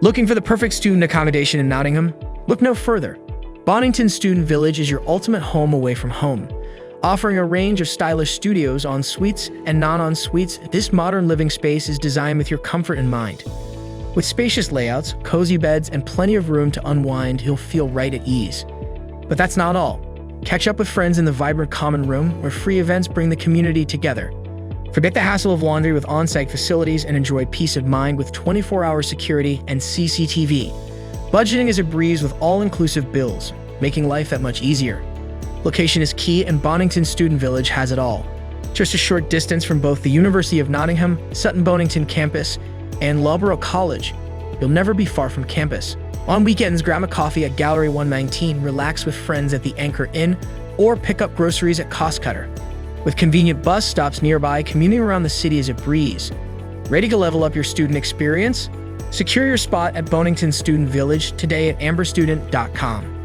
Looking for the perfect student accommodation in Nottingham? Look no further. Bonington Student Village is your ultimate home away from home. Offering a range of stylish studios, en-suites, and non-en-suites, this modern living space is designed with your comfort in mind. With spacious layouts, cozy beds, and plenty of room to unwind, you'll feel right at ease. But that's not all. Catch up with friends in the vibrant common room, where free events bring the community together. Forget the hassle of laundry with on-site facilities and enjoy peace of mind with 24-hour security and CCTV. Budgeting is a breeze with all-inclusive bills, making life that much easier. Location is key, and Bonington Student Village has it all. Just a short distance from both the University of Nottingham, Sutton Bonington Campus, and Loughborough College, you'll never be far from campus. On weekends, grab a coffee at Gallery 119, relax with friends at the Anchor Inn, or pick up groceries at Cost Cutter. With convenient bus stops nearby, commuting around the city is a breeze. Ready to level up your student experience? Secure your spot at Bonington Student Village today at amberstudent.com.